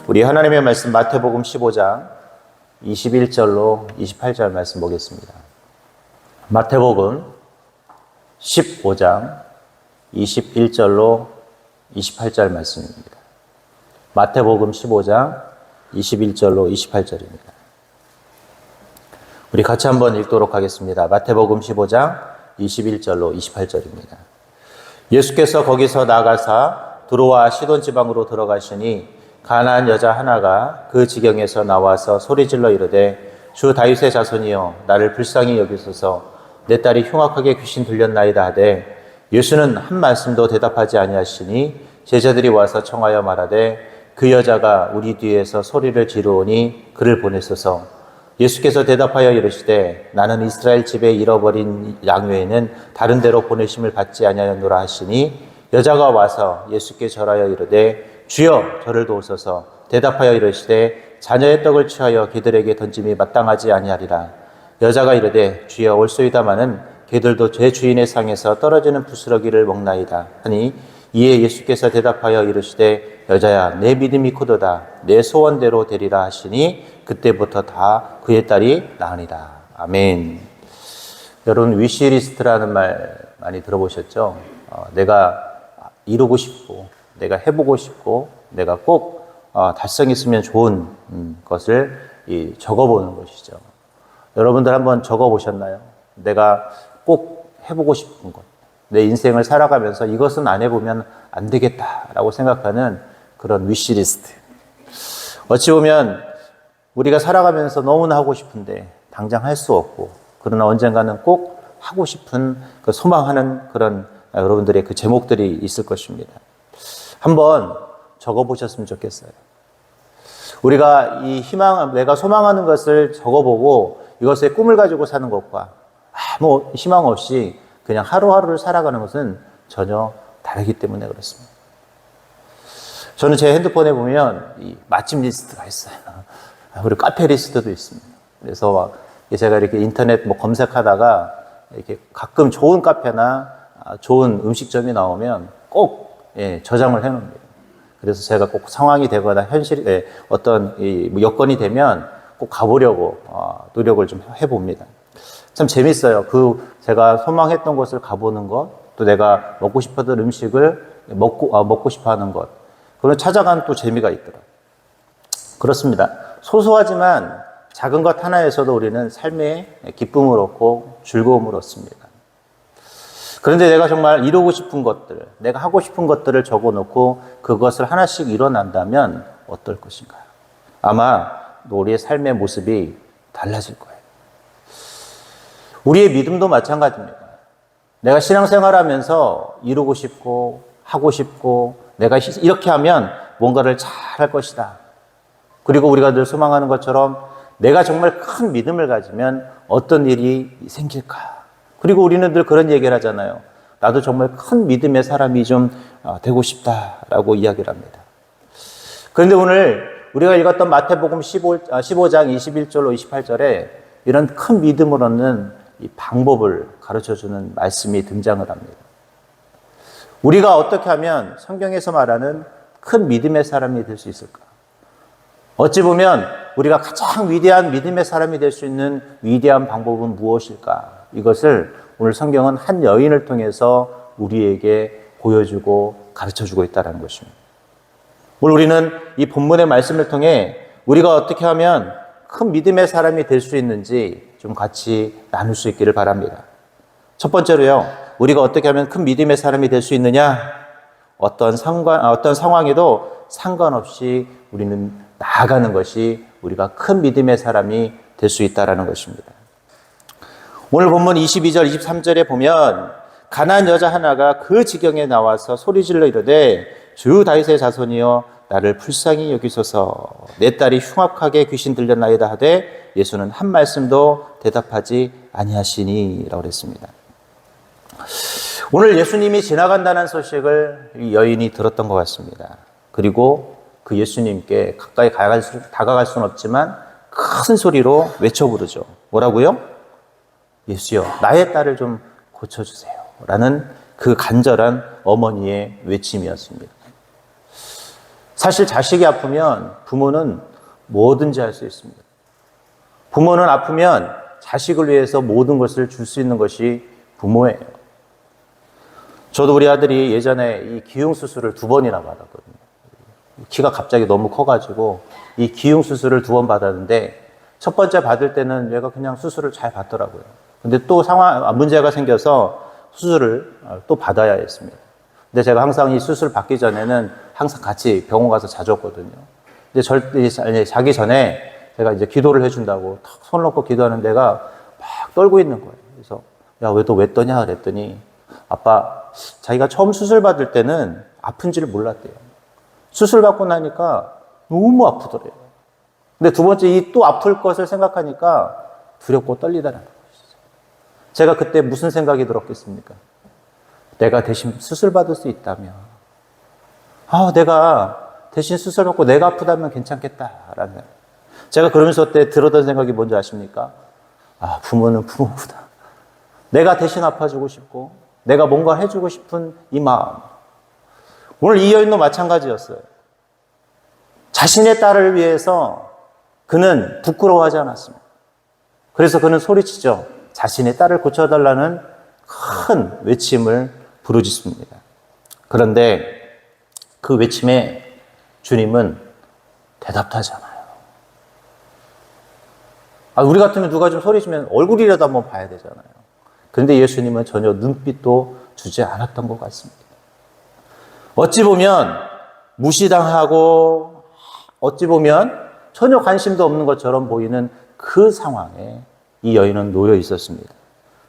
우리 하나님의 말씀 마태복음 15장 21절로 28절 말씀 보겠습니다. 마태복음 15장 21절로 28절 말씀입니다. 마태복음 15장 21절로 28절입니다. 우리 같이 한번 읽도록 하겠습니다. 마태복음 15장 21절로 28절입니다. 예수께서 거기서 나가사 두로와 시돈 지방으로 들어가시니 가나안 여자 하나가 그 지경에서 나와서 소리질러 이르되 주 다윗의 자손이여 나를 불쌍히 여기소서 내 딸이 흉악하게 귀신 들렸나이다 하되 예수는 한 말씀도 대답하지 아니하시니 제자들이 와서 청하여 말하되 그 여자가 우리 뒤에서 소리를 지르오니 그를 보내소서. 예수께서 대답하여 이르시되 나는 이스라엘 집에 잃어버린 양 외에는 다른 데로 보내심을 받지 아니하였노라 하시니 여자가 와서 예수께 절하여 이르되 주여 저를 도우소서. 대답하여 이르시되 자녀의 떡을 취하여 개들에게 던짐이 마땅하지 아니하리라. 여자가 이르되 주여 올소이다마는 개들도 제 주인의 상에서 떨어지는 부스러기를 먹나이다 하니 이에 예수께서 대답하여 이르시되 여자야 내 믿음이 크도다 내 소원대로 되리라 하시니 그때부터 다 그의 딸이 나으니라. 아멘. 여러분 위시리스트라는 말 많이 들어보셨죠? 내가 이루고 싶고 내가 해보고 싶고 내가 꼭 달성했으면 좋은 것을 적어보는 것이죠. 여러분들 한번 적어보셨나요? 내가 꼭 해보고 싶은 것, 내 인생을 살아가면서 이것은 안 해보면 안 되겠다라고 생각하는 그런 위시리스트. 어찌 보면 우리가 살아가면서 너무나 하고 싶은데 당장 할 수 없고 그러나 언젠가는 꼭 하고 싶은 그 소망하는 그런 여러분들의 그 제목들이 있을 것입니다. 한번 적어보셨으면 좋겠어요. 우리가 이 내가 소망하는 것을 적어보고 이것의 꿈을 가지고 사는 것과 아무 희망 없이 그냥 하루하루를 살아가는 것은 전혀 다르기 때문에 그렇습니다. 저는 제 핸드폰에 보면 이 맛집 리스트가 있어요. 그리고 카페 리스트도 있습니다. 그래서 막 제가 이렇게 인터넷 검색하다가 이렇게 가끔 좋은 카페나 좋은 음식점이 나오면 꼭 저장을 해놓습니다. 그래서 제가 꼭 상황이 되거나 어떤 여건이 되면 꼭 가보려고 노력을 좀 해봅니다. 참 재밌어요. 제가 소망했던 곳을 가보는 것, 또 내가 먹고 싶었던 음식을 먹고 싶어 하는 것, 그걸 찾아가는 또 재미가 있더라고요. 그렇습니다. 소소하지만 작은 것 하나에서도 우리는 삶의 기쁨을 얻고 즐거움을 얻습니다. 그런데 내가 정말 이루고 싶은 것들, 내가 하고 싶은 것들을 적어놓고 그것을 하나씩 이뤄난다면 어떨 것인가요? 아마 우리의 삶의 모습이 달라질 거예요. 우리의 믿음도 마찬가지입니다. 내가 신앙생활하면서 이루고 싶고 하고 싶고 내가 이렇게 하면 뭔가를 잘 할 것이다. 그리고 우리가 늘 소망하는 것처럼 내가 정말 큰 믿음을 가지면 어떤 일이 생길까? 그리고 우리는 늘 그런 얘기를 하잖아요. 나도 정말 큰 믿음의 사람이 좀 되고 싶다라고 이야기를 합니다. 그런데 오늘 우리가 읽었던 마태복음 15장 21절로 28절에 이런 큰 믿음을 얻는 이 방법을 가르쳐주는 말씀이 등장을 합니다. 우리가 어떻게 하면 성경에서 말하는 큰 믿음의 사람이 될 수 있을까? 어찌 보면 우리가 가장 위대한 믿음의 사람이 될 수 있는 위대한 방법은 무엇일까? 이것을 오늘 성경은 한 여인을 통해서 우리에게 보여주고 가르쳐주고 있다는 것입니다. 오늘 우리는 이 본문의 말씀을 통해 우리가 어떻게 하면 큰 믿음의 사람이 될 수 있는지 좀 같이 나눌 수 있기를 바랍니다. 첫 번째로요, 우리가 어떻게 하면 큰 믿음의 사람이 될 수 있느냐? 어떤 상황에도 상관없이 우리는 나아가는 것이 우리가 큰 믿음의 사람이 될 수 있다는 것입니다. 오늘 본문 22절, 23절에 보면 가나안 여자 하나가 그 지경에 나와서 소리질러 이르되 주 다윗의 자손이여 나를 불쌍히 여기소서 내 딸이 흉악하게 귀신 들렸나이다 하되 예수는 한 말씀도 대답하지 아니하시니 라고 그랬습니다. 오늘 예수님이 지나간다는 소식을 이 여인이 들었던 것 같습니다. 그리고 그 예수님께 가까이 다가갈 수는 없지만 큰 소리로 외쳐 부르죠. 뭐라고요? 예수여 나의 딸을 좀 고쳐주세요 라는 그 간절한 어머니의 외침이었습니다. 사실 자식이 아프면 부모는 뭐든지 할 수 있습니다. 부모는 아프면 자식을 위해서 모든 것을 줄 수 있는 것이 부모예요. 저도 우리 아들이 예전에 이 기흉 수술을 2번이나 받았거든요. 키가 갑자기 너무 커가지고 이 기흉 수술을 2번 받았는데 첫 번째 받을 때는 얘가 그냥 수술을 잘 받더라고요. 근데 또 문제가 생겨서 수술을 또 받아야 했습니다. 근데 제가 항상 이 수술 받기 전에는 항상 같이 병원 가서 자주 왔거든요. 근데 자기 전에 제가 이제 기도를 해준다고 탁 손을 놓고 기도하는 데가 막 떨고 있는 거예요. 그래서 야, 왜 떠냐 그랬더니 아빠, 자기가 처음 수술 받을 때는 아픈지를 몰랐대요. 수술 받고 나니까 너무 아프더래요. 근데 두 번째 이 또 아플 것을 생각하니까 두렵고 떨리다는 거예요. 제가 그때 무슨 생각이 들었겠습니까? 내가 대신 수술 받을 수 있다면, 내가 대신 수술 받고 내가 아프다면 괜찮겠다라는. 제가 그러면서 그때 들었던 생각이 뭔지 아십니까? 부모는 부모구나. 내가 대신 아파주고 싶고, 내가 뭔가 해주고 싶은 이 마음. 오늘 이 여인도 마찬가지였어요. 자신의 딸을 위해서 그는 부끄러워하지 않았습니다. 그래서 그는 소리치죠. 자신의 딸을 고쳐달라는 큰 외침을 부르짖습니다. 그런데 그 외침에 주님은 대답도 하지 않아요. 우리 같으면 누가 좀 소리치면 얼굴이라도 한번 봐야 되잖아요. 그런데 예수님은 전혀 눈빛도 주지 않았던 것 같습니다. 어찌 보면 무시당하고 어찌 보면 전혀 관심도 없는 것처럼 보이는 그 상황에 이 여인은 놓여 있었습니다.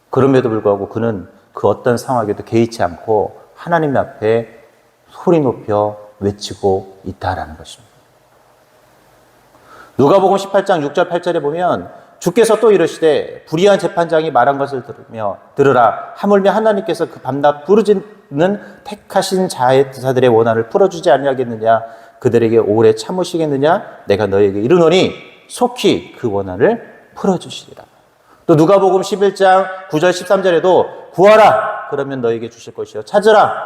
그럼에도 불구하고 그는 그 어떤 상황에도 개의치 않고 하나님 앞에 소리 높여 외치고 있다라는 것입니다. 누가복음 18장 6절 8절에 보면 주께서 또 이르시되 불의한 재판장이 말한 것을 들으라. 하물며 하나님께서 그 밤낮 부르짖는 택하신 자들의 원한을 풀어주지 아니하겠느냐. 그들에게 오래 참으시겠느냐. 내가 너에게 이르노니 속히 그 원한을 풀어주시리라. 또 누가복음 11장 9절 13절에도 구하라. 그러면 너에게 주실 것이요. 찾으라.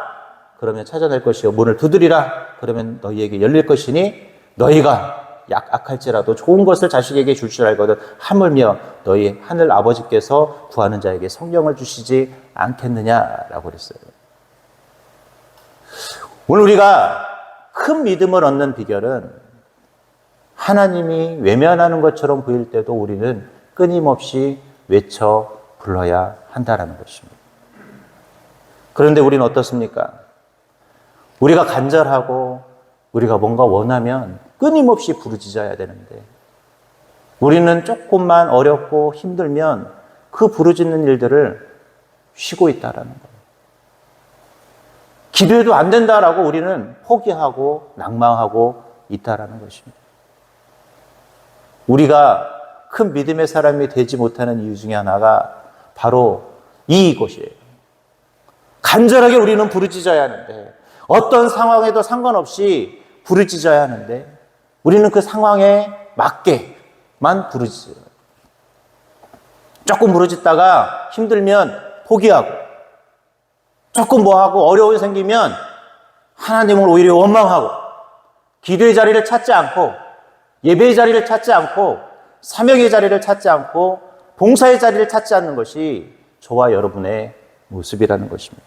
그러면 찾아낼 것이요. 문을 두드리라. 그러면 너희에게 열릴 것이니 너희가 약할지라도 좋은 것을 자식에게 줄 줄 알거든 하물며 너희 하늘 아버지께서 구하는 자에게 성령을 주시지 않겠느냐라고 그랬어요. 오늘 우리가 큰 믿음을 얻는 비결은 하나님이 외면하는 것처럼 보일 때도 우리는 끊임없이 외쳐 불러야 한다는 것입니다. 그런데 우리는 어떻습니까? 우리가 간절하고 우리가 뭔가 원하면 끊임없이 부르짖어야 되는데 우리는 조금만 어렵고 힘들면 그 부르짖는 일들을 쉬고 있다라는 거예요. 기도해도 안 된다라고 우리는 포기하고 낭망하고 있다라는 것입니다. 우리가 큰 믿음의 사람이 되지 못하는 이유 중에 하나가 바로 이것이에요. 간절하게 우리는 부르짖어야 하는데 어떤 상황에도 상관없이 부르짖어야 하는데 우리는 그 상황에 맞게만 부르짖어요. 조금 부르짖다가 힘들면 포기하고 조금 뭐하고 어려움이 생기면 하나님을 오히려 원망하고 기도의 자리를 찾지 않고 예배의 자리를 찾지 않고 사명의 자리를 찾지 않고 봉사의 자리를 찾지 않는 것이 저와 여러분의 모습이라는 것입니다.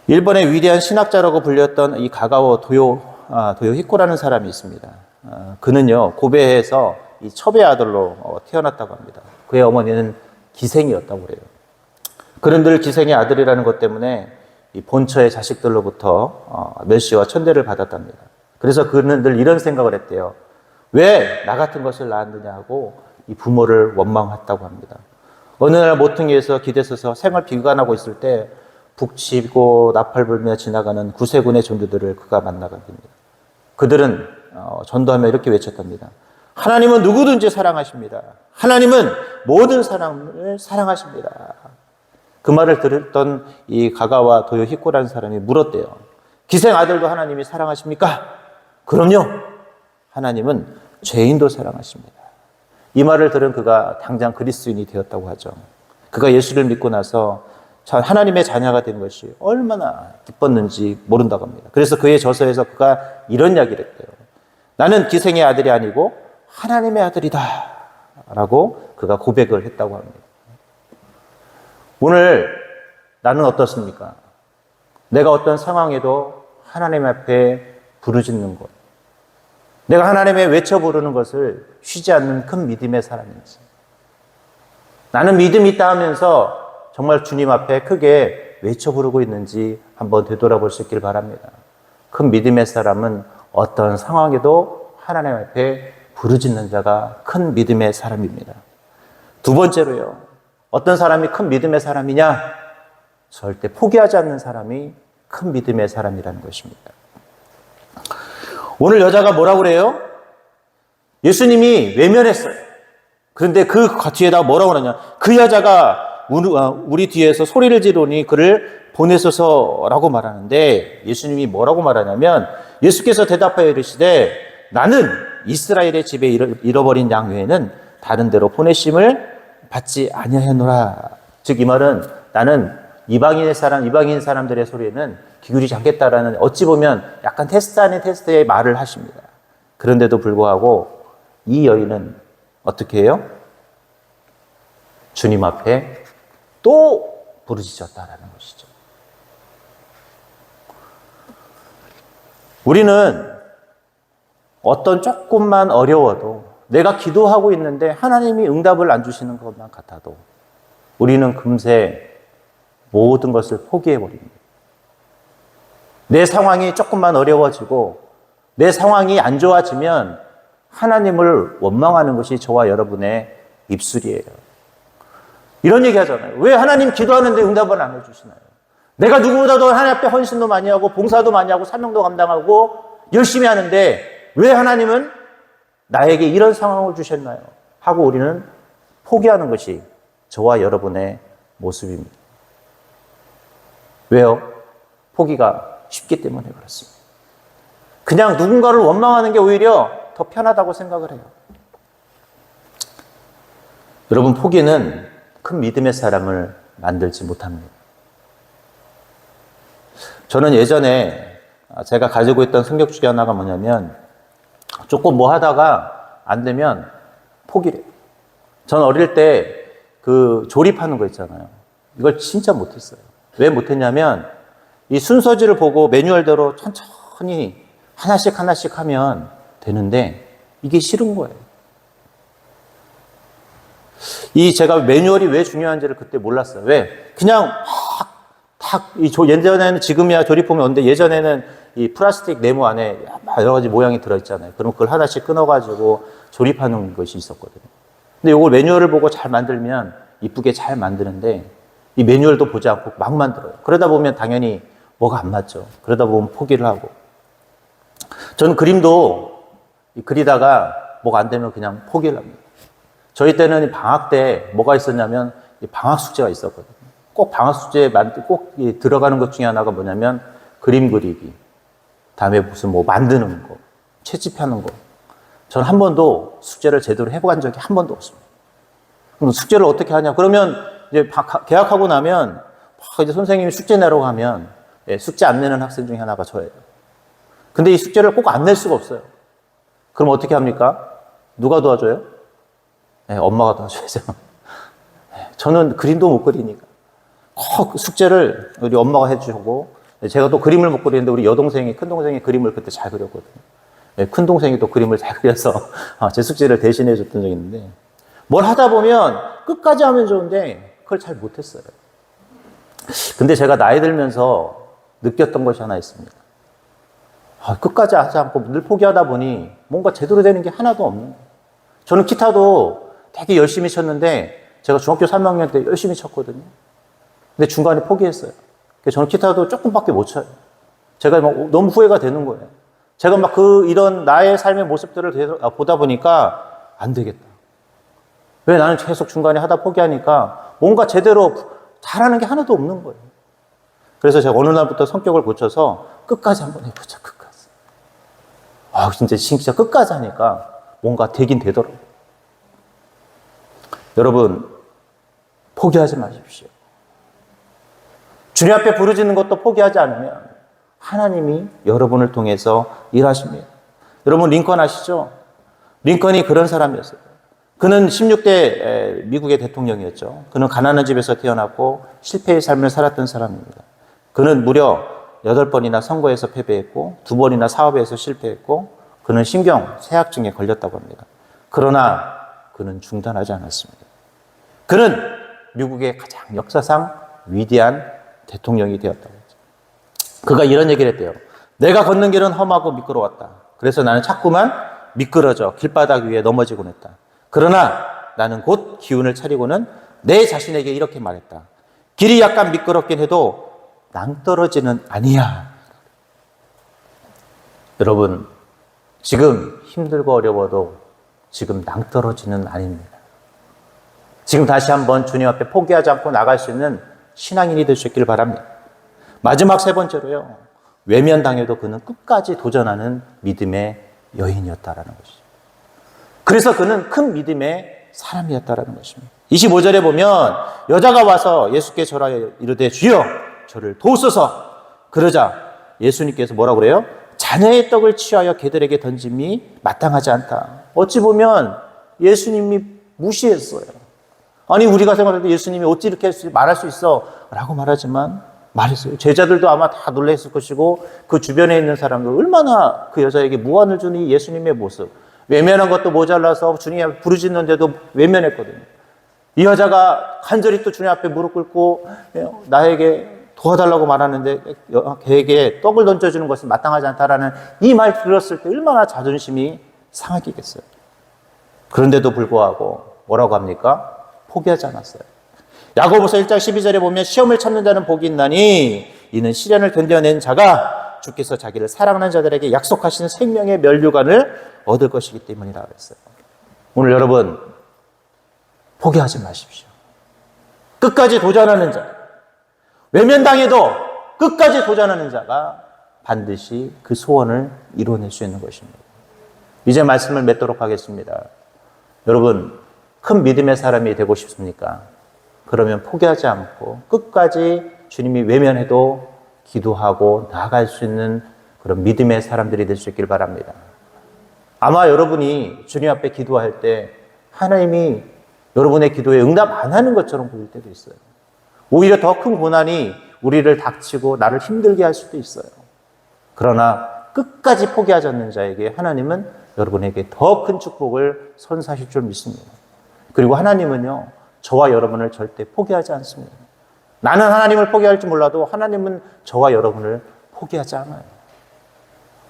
일본의 위대한 신학자라고 불렸던 이 가가오 도요히코라는 사람이 있습니다. 그는요 고베에서 이 첩의 아들로 태어났다고 합니다. 그의 어머니는 기생이었다고 그래요. 그는 늘 기생의 아들이라는 것 때문에 이 본처의 자식들로부터 멸시와 천대를 받았답니다. 그래서 그는 늘 이런 생각을 했대요. 왜 나 같은 것을 낳았느냐 하고 이 부모를 원망했다고 합니다. 어느 날 모퉁이에서 기대서서 생을 비관하고 있을 때 북치고 나팔 불며 지나가는 구세군의 전두들을 그가 만나게 됩니다. 그들은 전도하며 이렇게 외쳤답니다. 하나님은 누구든지 사랑하십니다. 하나님은 모든 사람을 사랑하십니다. 그 말을 들었던 이 가가와 도요히코라는 사람이 물었대요. 기생 아들도 하나님이 사랑하십니까? 그럼요. 하나님은 죄인도 사랑하십니다. 이 말을 들은 그가 당장 그리스도인이 되었다고 하죠. 그가 예수를 믿고 나서 하나님의 자녀가 된 것이 얼마나 기뻤는지 모른다고 합니다. 그래서 그의 저서에서 그가 이런 이야기를 했대요. 나는 기생의 아들이 아니고 하나님의 아들이다 라고 그가 고백을 했다고 합니다. 오늘 나는 어떻습니까? 내가 어떤 상황에도 하나님 앞에 부르짖는 것, 내가 하나님의 외쳐 부르는 것을 쉬지 않는 큰 믿음의 사람인지, 나는 믿음이 있다 하면서 정말 주님 앞에 크게 외쳐 부르고 있는지 한번 되돌아볼 수 있길 바랍니다. 큰 믿음의 사람은 어떤 상황에도 하나님 앞에 부르짖는 자가 큰 믿음의 사람입니다. 두 번째로요, 어떤 사람이 큰 믿음의 사람이냐? 절대 포기하지 않는 사람이 큰 믿음의 사람이라는 것입니다. 오늘 여자가 뭐라고 그래요? 예수님이 외면했어요. 그런데 그 뒤에다가 뭐라고 하느냐? 그 여자가 우리 뒤에서 소리를 지르니 그를 보내소서라고 말하는데, 예수님이 뭐라고 말하냐면, 예수께서 대답하여 이르시되 나는 이스라엘의 집에 잃어버린 양 외에는 다른 데로 보내심을 받지 아니하노라. 즉 이 말은 나는 이방인 사람들의 소리에는 기울이지 않겠다라는, 어찌 보면 약간 테스트 아닌 테스트의 말을 하십니다. 그런데도 불구하고 이 여인은 어떻게 해요? 주님 앞에 또 부르짖었다라는 것이죠. 우리는 어떤 조금만 어려워도, 내가 기도하고 있는데 하나님이 응답을 안 주시는 것만 같아도 우리는 금세 모든 것을 포기해버립니다. 내 상황이 조금만 어려워지고 내 상황이 안 좋아지면 하나님을 원망하는 것이 저와 여러분의 입술이에요. 이런 얘기 하잖아요. 왜 하나님 기도하는데 응답을 안 해주시나요? 내가 누구보다도 하나님 앞에 헌신도 많이 하고 봉사도 많이 하고 사명도 감당하고 열심히 하는데 왜 하나님은 나에게 이런 상황을 주셨나요? 하고 우리는 포기하는 것이 저와 여러분의 모습입니다. 왜요? 포기가 쉽기 때문에 그렇습니다. 그냥 누군가를 원망하는 게 오히려 더 편하다고 생각을 해요. 여러분, 포기는 큰 믿음의 사람을 만들지 못합니다. 저는 예전에 제가 가지고 있던 성격 중에 하나가 뭐냐면, 조금 뭐 하다가 안 되면 포기를 해요. 전 어릴 때 그 조립하는 거 있잖아요. 이걸 진짜 못했어요. 왜 못했냐면, 이 순서지를 보고 매뉴얼대로 천천히 하나씩 하나씩 하면 되는데 이게 싫은 거예요. 제가 매뉴얼이 왜 중요한지를 그때 몰랐어요. 왜? 그냥 예전에는, 지금이야 조립품이 없는데 예전에는 이 플라스틱 네모 안에 여러 가지 모양이 들어있잖아요. 그럼 그걸 하나씩 끊어가지고 조립하는 것이 있었거든요. 근데 이걸 매뉴얼을 보고 잘 만들면 이쁘게 잘 만드는데 이 매뉴얼도 보지 않고 막 만들어요. 그러다 보면 당연히 뭐가 안 맞죠. 그러다 보면 포기를 하고. 저는 그림도 그리다가 뭐가 안 되면 그냥 포기를 합니다. 저희 때는 방학 때 뭐가 있었냐면 방학 숙제가 있었거든요. 꼭 방학 숙제에 꼭 들어가는 것 중에 하나가 뭐냐면 그림 그리기, 다음에 무슨 뭐 만드는 거, 채집하는 거. 저는 한 번도 숙제를 제대로 해본 적이 한 번도 없습니다. 그럼 숙제를 어떻게 하냐? 그러면 이제 개학하고 나면 이제 선생님이 숙제 내라고 하면 숙제 안 내는 학생 중에 하나가 저예요. 근데 이 숙제를 꼭 안 낼 수가 없어요. 그럼 어떻게 합니까? 누가 도와줘요? 엄마가 도와줘야죠. 저는 그림도 못 그리니까 꼭 숙제를 우리 엄마가 해주고, 제가 또 그림을 못 그리는데 우리 여동생이, 큰동생이 그림을 그때 잘 그렸거든요. 큰동생이 또 그림을 잘 그려서 제 숙제를 대신해 줬던 적이 있는데, 뭘 하다 보면 끝까지 하면 좋은데 그걸 잘 못했어요. 근데 제가 나이 들면서 느꼈던 것이 하나 있습니다. 끝까지 하지 않고 늘 포기하다 보니 뭔가 제대로 되는 게 하나도 없는 거예요. 저는 기타도 되게 열심히 쳤는데 제가 중학교 3학년 때 열심히 쳤거든요. 근데 중간에 포기했어요. 그래서 저는 기타도 조금밖에 못 쳐요. 제가 막 너무 후회가 되는 거예요. 제가 막 이런 나의 삶의 모습들을 보다 보니까 안 되겠다. 왜 나는 계속 중간에 하다 포기하니까 뭔가 제대로 잘하는 게 하나도 없는 거예요. 그래서 제가 어느 날부터 성격을 고쳐서 끝까지 한번 해보자, 끝까지. 진짜 끝까지 하니까 뭔가 되긴 되더라고요. 여러분, 포기하지 마십시오. 주님 앞에 부르짖는 것도 포기하지 않으면 하나님이 여러분을 통해서 일하십니다. 여러분 링컨 아시죠? 링컨이 그런 사람이었어요. 그는 16대 미국의 대통령이었죠. 그는 가난한 집에서 태어났고 실패의 삶을 살았던 사람입니다. 그는 무려 8번이나 선거에서 패배했고 2번이나 사업에서 실패했고 그는 신경쇠약증에 걸렸다고 합니다. 그러나 그는 중단하지 않았습니다. 그는 미국의 가장 역사상 위대한 대통령이 되었다고 했죠. 그가 이런 얘기를 했대요. 내가 걷는 길은 험하고 미끄러웠다. 그래서 나는 자꾸만 미끄러져 길바닥 위에 넘어지곤 했다. 그러나 나는 곧 기운을 차리고는 내 자신에게 이렇게 말했다. 길이 약간 미끄럽긴 해도 낭떠러지는 아니야. 여러분, 지금 힘들고 어려워도 지금 낭떠러지는 아닙니다. 지금 다시 한번 주님 앞에 포기하지 않고 나갈 수 있는 신앙인이 될 수 있기를 바랍니다. 마지막 3번째로요. 외면당해도 그는 끝까지 도전하는 믿음의 여인이었다라는 것이죠. 그래서 그는 큰 믿음의 사람이었다라는 것입니다. 25절에 보면 여자가 와서 예수께 절하여 이르되 주여 저를 도우소서. 그러자 예수님께서 뭐라고 그래요? 자녀의 떡을 취하여 개들에게 던짐이 마땅하지 않다. 어찌 보면 예수님이 무시했어요. 아니 우리가 생각할 때 예수님이 어찌 이렇게 말할 수 있어? 라고 말하지만 말했어요. 제자들도 아마 다 놀랐을 것이고 그 주변에 있는 사람들 얼마나 그 여자에게 무안을 주니 예수님의 모습. 외면한 것도 모자라서 주님 앞에 부르짖는데도 외면했거든요. 이 여자가 간절히 또 주님 앞에 무릎 꿇고 나에게 도와달라고 말하는데 걔에게 떡을 던져주는 것은 마땅하지 않다라는 이 말 들었을 때 얼마나 자존심이 상하겠어요. 그런데도 불구하고 뭐라고 합니까? 포기하지 않았어요. 야고보서 1장 12절에 보면 시험을 참는 자는 복이 있나니 이는 시련을 견뎌낸 자가 주께서 자기를 사랑하는 자들에게 약속하신 생명의 면류관을 얻을 것이기 때문이라 그랬어요. 오늘 여러분 포기하지 마십시오. 끝까지 도전하는 자, 외면당해도 끝까지 도전하는 자가 반드시 그 소원을 이루어낼 수 있는 것입니다. 이제 말씀을 맺도록 하겠습니다. 여러분 큰 믿음의 사람이 되고 싶습니까? 그러면 포기하지 않고 끝까지 주님이 외면해도 기도하고 나아갈 수 있는 그런 믿음의 사람들이 될 수 있길 바랍니다. 아마 여러분이 주님 앞에 기도할 때 하나님이 여러분의 기도에 응답 안 하는 것처럼 보일 때도 있어요. 오히려 더 큰 고난이 우리를 닥치고 나를 힘들게 할 수도 있어요. 그러나 끝까지 포기하지 않는 자에게 하나님은 여러분에게 더 큰 축복을 선사하실 줄 믿습니다. 그리고 하나님은요, 저와 여러분을 절대 포기하지 않습니다. 나는 하나님을 포기할지 몰라도 하나님은 저와 여러분을 포기하지 않아요.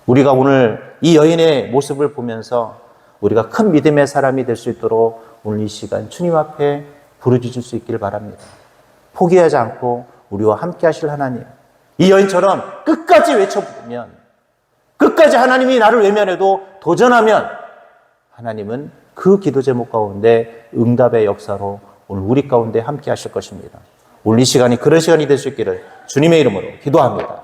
우리가 오늘 이 여인의 모습을 보면서 우리가 큰 믿음의 사람이 될 수 있도록 오늘 이 시간 주님 앞에 부르짖을 수 있기를 바랍니다. 포기하지 않고 우리와 함께 하실 하나님, 이 여인처럼 끝까지 외쳐보면, 끝까지 하나님이 나를 외면해도 도전하면 하나님은 그 기도 제목 가운데 응답의 역사로 오늘 우리 가운데 함께 하실 것입니다. 오늘 이 시간이 그런 시간이 될 수 있기를 주님의 이름으로 기도합니다.